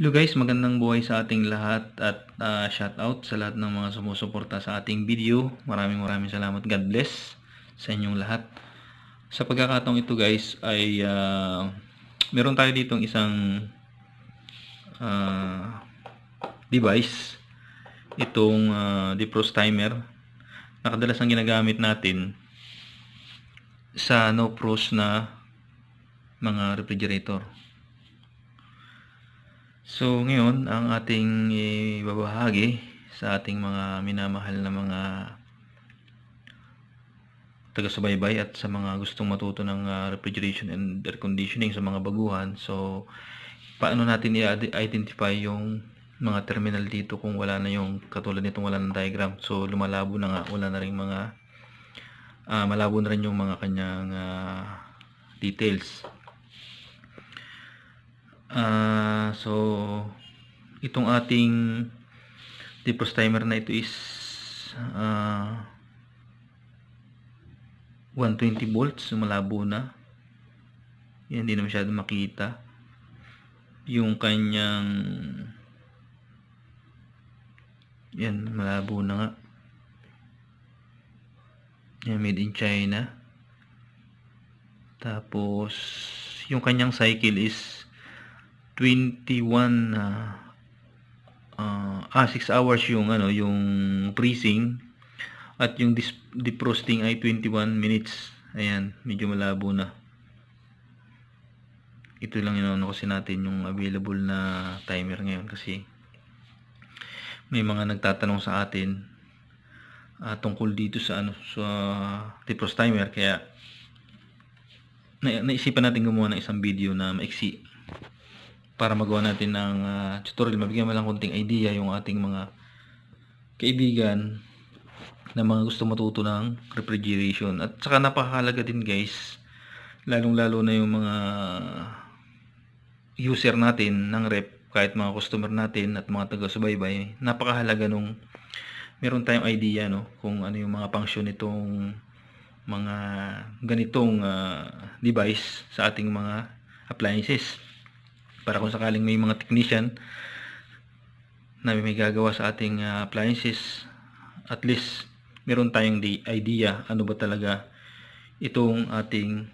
Hello guys, magandang buhay sa ating lahat at shout out sa lahat ng mga sumusuporta sa ating video. Maraming salamat. God bless sa inyong lahat. Sa pagkakataong ito guys ay meron tayo ditong isang device. Itong defrost timer na kadalas ang ginagamit natin sa no frost na mga refrigerator. So ngayon ang ating ibabahagi sa ating mga minamahal na mga taga-subaybay at sa mga gustong matuto ng refrigeration and air conditioning sa mga baguhan. So paano natin i-identify yung mga terminal dito kung wala na yung katulad nitong wala ng diagram. So lumalabo na nga, wala na rin mga malabo na rin yung mga kanyang details. So itong ating defrost timer na ito is 120 volts, malabo na. Yan, hindi na masyado makita yung kanyang, yan, malabo na nga. Yan, made in China. Tapos yung kanyang cycle is 21 6 hours yung yung freezing at yung defrosting ay 21 minutes. Ayan, medyo malabo na. Ito lang yun kasi natin yung available na timer ngayon kasi may mga nagtatanong sa atin tungkol dito sa sa defrost timer, kaya naisipan natin gumawa ng isang video na maiksi para magawa natin ng tutorial, mabigyan mo lang konting idea yung ating mga kaibigan na mga gusto matuto ng refrigeration. At saka napakahalaga din guys, lalong lalo na yung mga user natin ng ref, kahit mga customer natin at mga taga-subaybay, napakahalaga nung meron tayong idea kung ano yung mga function nitong mga ganitong device sa ating mga appliances, para kung sakaling may mga technician na may gagawa sa ating appliances, at least meron tayong idea ano ba talaga itong ating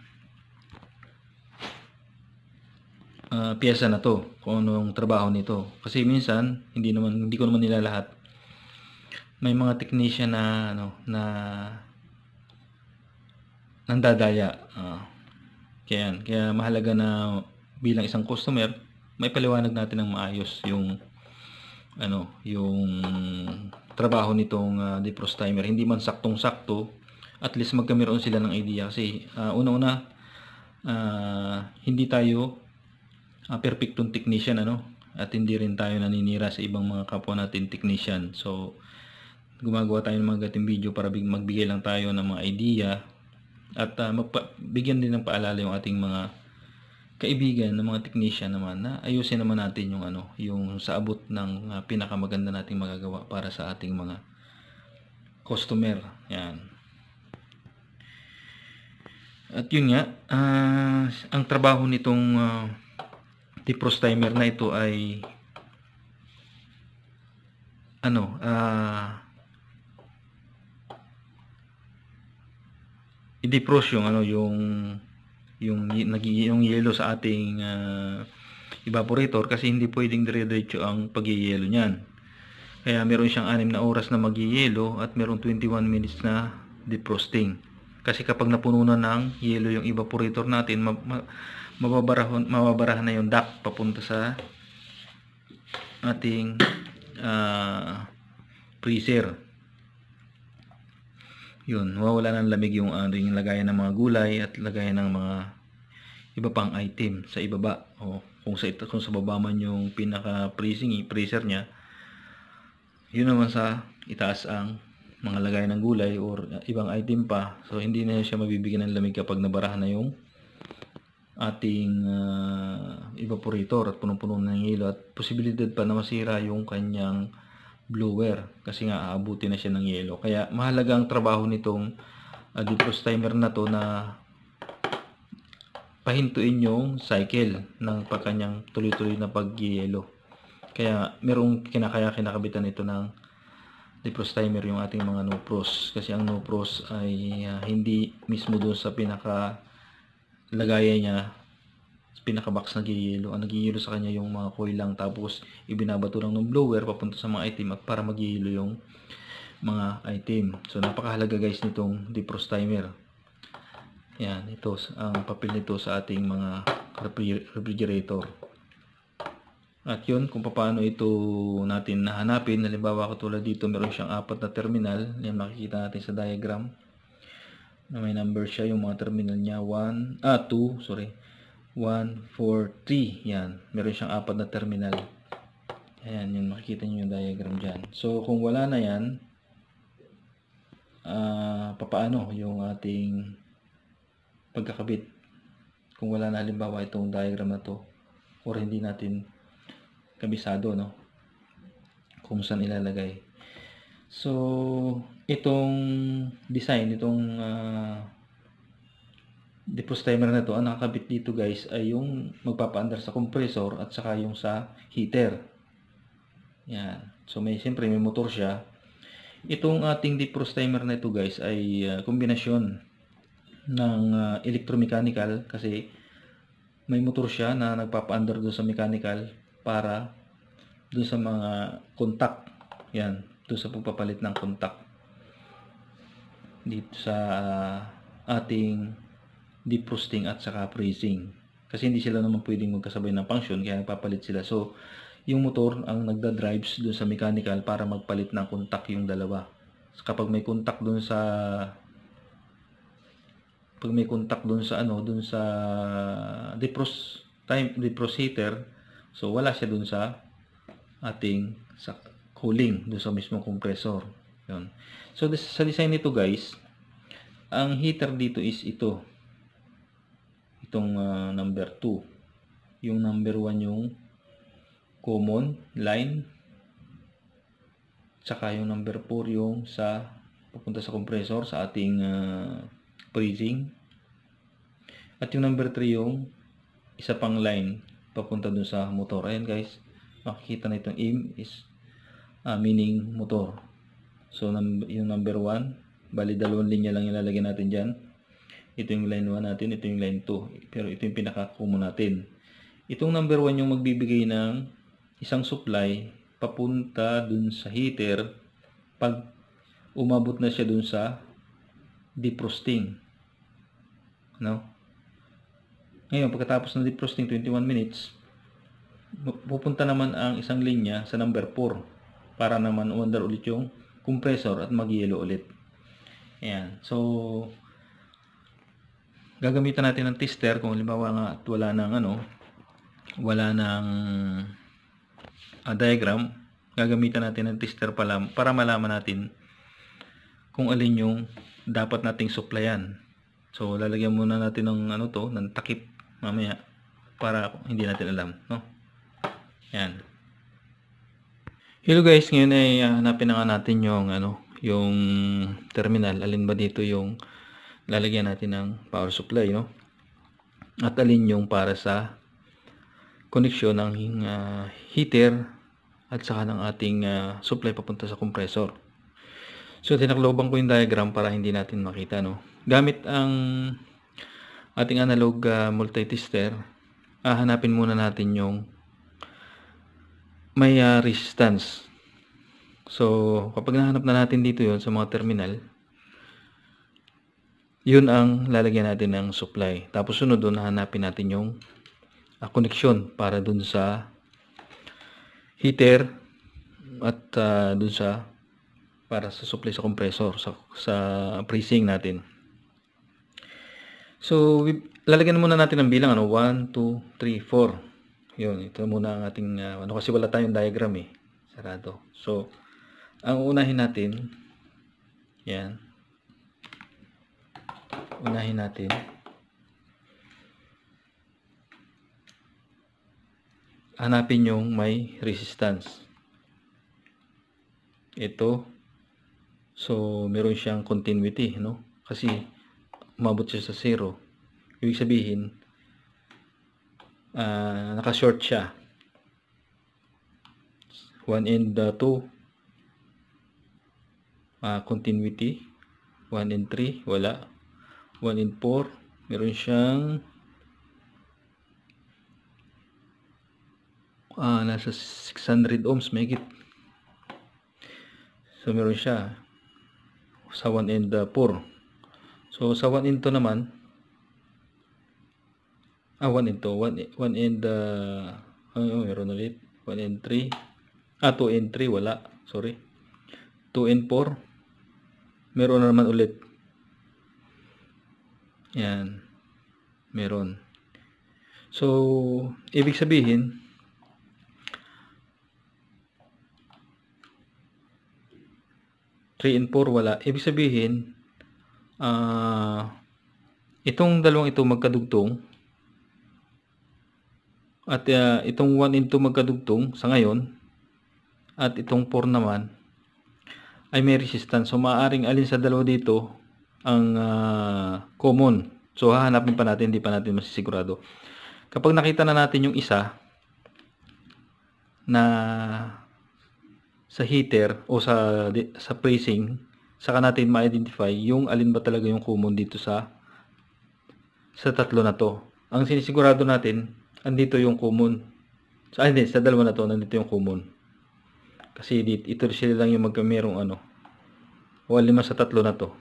piyesa na to, kung anong trabaho nito. Kasi minsan hindi ko naman nila lahat. May mga technician na nandadaya. Kaya mahalaga na bilang isang customer, may paliwanag natin ng maayos yung yung trabaho nitong defrost timer. Hindi man saktong-sakto, at least magkameron sila ng idea. Kasi una-una, hindi tayo perfectong technician at hindi rin tayo naninira sa ibang mga kapwa natin technician. So gumagawa tayo ng mga gating video para magbigay lang tayo ng mga idea at bigyan din ng paalala yung ating mga kaibigan ng mga technician naman na ayusin naman natin yung yung sa abot ng pinakamaganda nating magagawa para sa ating mga customer. Yan. At yun nga, ang trabaho nitong defrost timer na ito ay i-defrost yung yelo sa ating evaporator, kasi hindi pwedeng dire-diretso ang pagyeyelo niyan. Kaya meron siyang 6 na oras na magyeyelo at meron 21 minutes na defrosting. Kasi kapag napuno na ng yelo yung evaporator natin, mababarahan na yung duct papunta sa ating freezer. Yun, mawawala ng lamig yung lagayan ng mga gulay at lagayan ng mga iba pang item sa ibaba. Kung sa baba man yung pinaka freezer niya, yun naman sa itaas ang mga lagayan ng gulay or ibang item pa. So hindi na siya mabibigyan ng lamig kapag nabarahan na yung ating evaporator at punong-puno ng yelo, at posibilidad pa na masira yung kanyang blower kasi nga aabuti na siya ng yelo. Kaya mahalaga ang trabaho nitong defrost timer na to na pahintuin yung cycle ng kanyang tuloy-tuloy na pagyelo. Kaya merong kinakabitan ito ng defrost timer yung ating mga no-frost. Kasi ang no-frost ay hindi mismo doon sa pinaka lagayan niya, pinaka-box nagigilo. Ang nagigilo sa kanya yung mga coil lang, tapos ibinabato lang ng blower papunta sa mga item at para magigilo yung mga item. So napakahalaga guys nitong defrost timer. Yan, ito ang papel nito sa ating mga refrigerator. At yun, kung paano ito natin nahanapin. Halimbawa katulad dito, meron siyang 4 na terminal. Yan, makikita natin sa diagram na may number siya, yung mga terminal niya 1, 2, sorry, 1, 4, 3. Yan, meron siyang 4 na terminal. Ayan, yun, makikita nyo yung diagram dyan. So kung wala na yan, papaano yung ating pagkakabit kung wala na halimbawa itong diagram na to, or hindi natin kabisado, no, kung saan ilalagay. So itong design, itong defrost timer na to, ang nakakabit dito guys ay yung magpapaandar sa compressor at saka yung sa heater. Yan, so siyempre may motor siya. Itong ating defrost timer na ito guys ay kombinasyon ng electromechanical, kasi may motor siya na nagpapaandar doon sa mechanical para doon sa mga contact. Yan, doon sa pagpapalit ng contact dito sa ating defrosting at saka freezing, kasi hindi sila naman pwedeng magkasabay ng function, kaya nagpapalit sila. So yung motor ang nagda-drives doon sa mechanical para magpalit ng contact yung dalawa. So, kapag may contact doon sa defrost heater, so wala siya doon sa ating cooling doon sa mismong compressor. Yun. So sa design nito guys, ang heater dito is itong number 2. Yung number 1 yung common line, tsaka yung number 4 yung papunta sa compressor sa ating freezing, at yung number 3 yung isa pang line papunta dun sa motor. Ayan guys, makikita na itong aim is meaning motor. So yung number 1, bali dalawang linya lang ilalagay natin dyan. Ito yung line 1 natin, ito yung line 2, pero ito yung pinaka-common natin. Itong number 1 yung magbibigay ng isang supply papunta dun sa heater pag umabot na siya dun sa defrosting, no? Ngayon pagkatapos ng defrosting 21 minutes, pupunta naman ang isang linya sa number 4 para naman umandar ulit yung compressor at mag-yellow ulit. Ayan, so gagamitan natin ng tester kung halimbawa nga at wala nang diagram. Gagamitan natin ng tester para malaman natin kung alin yung dapat nating supplyan. So lalagyan muna natin ng ng takip mamaya para hindi natin alam, no? Yan. Hello guys, ngayon ay hanapin na nga natin yung terminal. Alin ba dito yung lalagyan natin ng power supply, no? At alin yung para sa koneksyon ng heater at saka ng ating supply papunta sa compressor. So tinakloban ko yung diagram para hindi natin makita, no? Gamit ang ating analog multi-tester, hanapin muna natin yung may resistance. So kapag nahanap na natin dito yon sa mga terminal, yun ang lalagyan natin ng supply. Tapos sunod doon hanapin natin yung koneksyon para dun sa heater at dun para sa supply sa compressor sa freezing natin. So lalagyan muna natin ng bilang 1, 2, 3, 4. Yun, ito muna ang ating kasi wala tayong diagram sarado. So ang unahin natin, yan, hanapin yung may resistance. Ito, so meron siyang continuity, no? Kasi umabot siya sa 0. Ibig sabihin, naka-short siya. 1 and 2, continuity. 1 and 3, wala. 1 and 4, meron siyang nasa 600 ohms mahigit. So meron siya sa 1 and 4. So sa 1 and 2 naman, 1 and 2, 1 and meron ulit 1 and 3, 2 and 3 wala, sorry. 2 and 4 meron na naman ulit. Yan, meron. So ibig sabihin, and 4 wala. Ibig sabihin, itong dalawang ito magkadugtong at itong 1 and 2 magkadugtong sa ngayon at itong 4 naman ay may resistance. So maaaring alin sa dalawa dito ang common. So hahanapin pa natin, hindi pa natin masisigurado. Kapag nakita na natin yung isa na sa heater o sa bracing, saka natin ma-identify yung alin ba talaga yung common dito sa tatlo na to. Ang sinisigurado natin, andito yung common. Sa dalawa na to, nandito yung common. Kasi ito sila lang yung magkamerong o alin sa tatlo na to,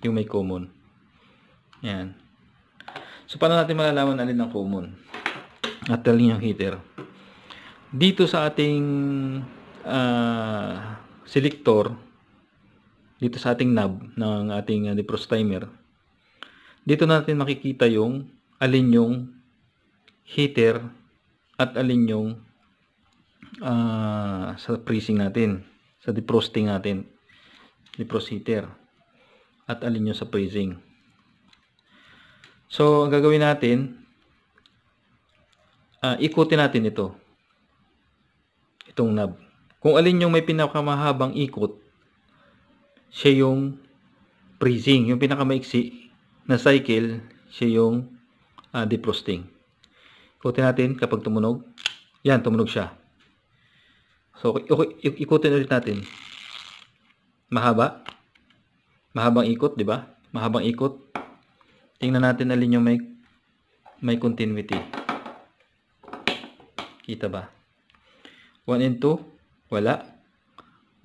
yung may common. Yan. So, paano natin malalaman alin ang common? At alin yung heater? Dito sa ating selector, dito sa ating knob ng ating defrost timer, dito natin makikita yung alin yung heater at alin yung sa freezing natin, sa defrosting natin, defrost heater, at alin yung sa freezing. So ang gagawin natin, ikutin natin itong knob. Kung alin yung may pinakamahabang ikot, siya yung freezing. Yung pinakamaiksi na cycle, siya yung defrosting. Ikutin natin kapag tumunog. Yan, tumunog siya. So, ikutin ulit natin. Mahaba. Mahabang ikot, di ba? Mahabang ikot. Tingnan natin alin yung may continuity. Kita ba? 1 and 2. Wala.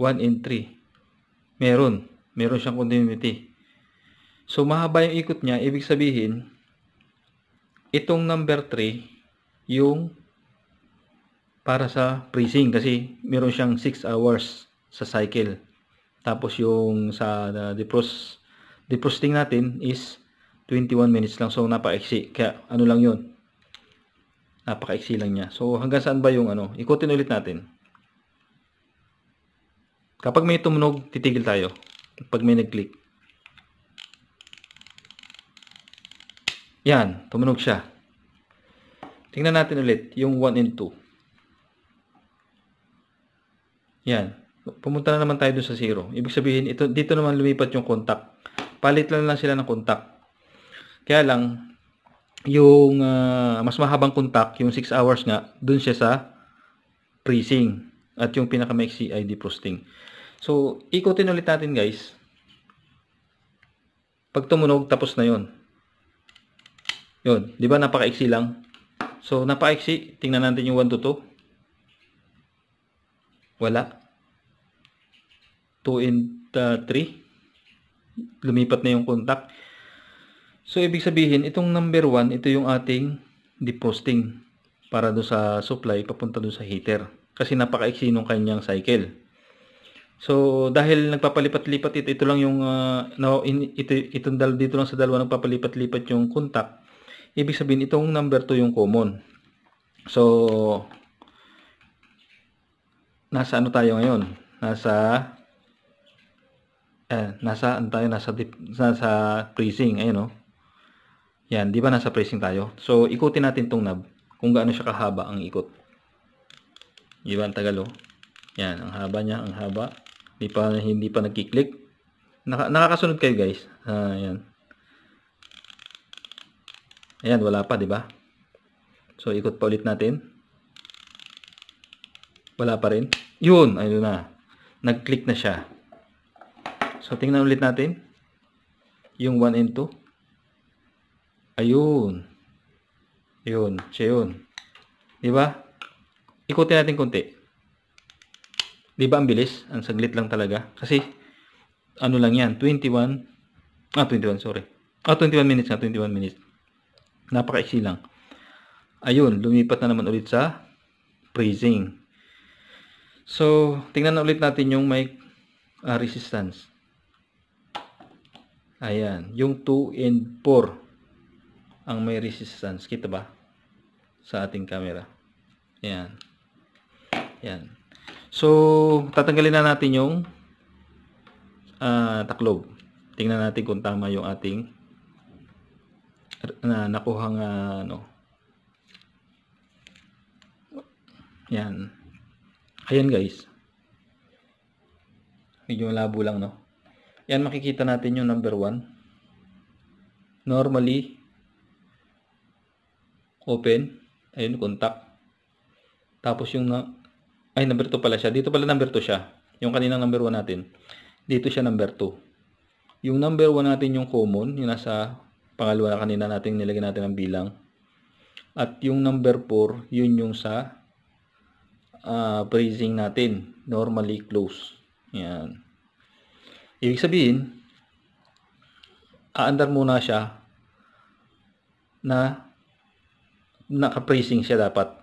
1 and 3. Meron siyang continuity. So mahaba yung ikot niya, ibig sabihin itong number 3 yung para sa freezing kasi meron siyang 6 hours sa cycle. Tapos yung sa defrosting natin is 21 minutes lang. So napakaiksi. Kaya lang yun. Napakaiksi lang niya. So hanggang saan ba yung ikutin ulit natin. Kapag may tumunog, titigil tayo. Pag may nag-click. Yan, tumunog siya. Tingnan natin ulit yung 1 and 2. Yan. Pumunta na naman tayo dun sa 0. Ibig sabihin, dito naman lumipat yung contact. Palit lang sila ng contact. Kaya lang, yung mas mahabang contact, yung 6 hours nga, dun siya sa freezing. At yung pinakamaiksi ay defrosting. So, ikutin ulit natin guys. Pag tumunog, tapos na yon. Yun. Di ba napakaiksi lang? So, napakaiksi. Tingnan natin yung 1 to 2. Wala. 2 and 3. Lumipat na yung contact. So, ibig sabihin, itong number 1, ito yung ating defrosting para do sa supply, papunta do sa heater. Kasi napakaiksi nung kanyang cycle. So, dahil nagpapalipat-lipat ito lang yung dito lang sa dalawa nagpapalipat-lipat yung contact. Ibig sabihin itong number 2 yung common. So, nasa tayo ngayon? Nasa freezing, ayun Yan, di ba nasa freezing tayo? So, ikutin natin tong knob kung gaano siya kahaba ang ikot. Di ba ang tagal Yan, ang haba niya, ang haba. Hindi pa nagki-click. Nakakasunod kayo guys. Ayan. Ayan, wala pa, di ba? So, ikot pa ulit natin. Wala pa rin. Yun, ayun na. Nag-click na siya. So, tingnan ulit natin. Yung 1 and 2. Ayun. Yun, siya yun. Diba? Ikutin natin konti. Diba ang bilis? Ang saglit lang talaga. Kasi, ano lang yan, 21 minutes nga, 21 minutes. Napaka-easy lang. Ayun, lumipat na naman ulit sa freezing. So, tingnan na ulit natin yung may resistance. Ayan, yung 2 and 4 ang may resistance. Kita ba? Sa ating camera. Ayan. Ayan. So, tatanggalin na natin yung taklob. Tingnan natin kung tama yung ating nakuhang ano. Yan. Ayan guys. Medyo malabo lang, no? Yan, makikita natin yung number 1. Normally, open. Ayun, contact. Tapos yung number 2 pala siya. Dito pala number 2 siya. Yung kaninang number 1 natin. Dito siya number 2. Yung number 1 natin yung common. Yung nasa pangalawa na kanina natin nilagyan natin ng bilang. At yung number 4, yun yung sa freezing natin. Normally close. Yan. Ibig sabihin, aandar muna siya na naka-freezing siya dapat.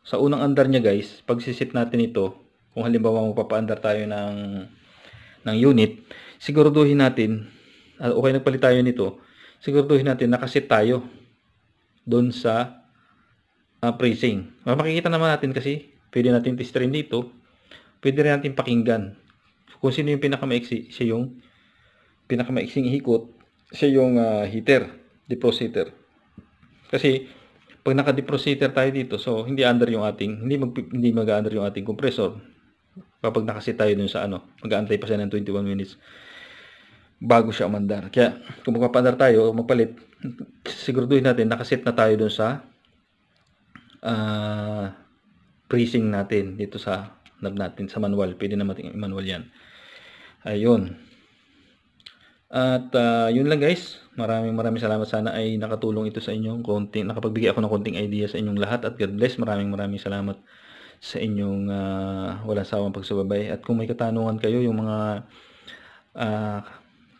Sa unang andar niya guys, pag sisit natin ito, kung halimbawa magpapaandar tayo ng unit, siguraduhin natin, okay nagpalit tayo nito, siguraduhin natin nakasit tayo doon sa freezing. Makikita naman natin kasi, pwede natin testerin dito, pwede rin natin pakinggan. Kung sino yung pinakamaiksi, siya yung pinakamaiksing hikot, siya yung heater, defrost heater. Kasi pag naka-defrost heater tayo dito, so hindi under yung ating, hindi mag-under yung ating compressor. Kapag nakasit tayo dun sa mag-aantay pa siya ng 21 minutes bago siya umandar. Kaya kung magpapaandar tayo o magpalit, siguraduhin natin nakasit na tayo dun sa freezing natin dito sa knob natin sa manual. Pwede naman i-manual yan. Ayun. At yun lang guys. Maraming salamat. Sana ay nakatulong ito sa inyong nakapagbigay ako ng konting idea sa inyong lahat. At God bless. Maraming salamat sa inyong walang sawang pagsubabay. At kung may katanungan kayo, yung mga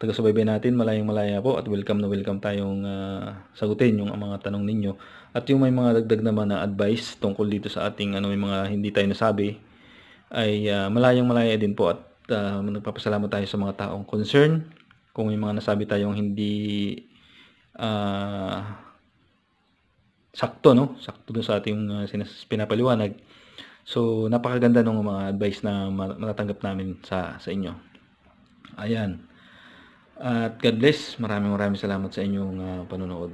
taga-subaybay natin, malayang-malaya po. At welcome na welcome tayong sagutin yung mga tanong ninyo. At yung may mga dagdag naman na advice tungkol dito sa ating may mga hindi tayo nasabi, ay malayang-malaya din po. At nagpapasalamat tayo sa mga taong concern. Kung may mga nasabi tayong hindi sakto, no? Sakto dun sa ating pinapaliwanag. So, napakaganda ng mga advice na matatanggap namin sa inyo. Ayan. At God bless. Maraming salamat sa inyong panonood.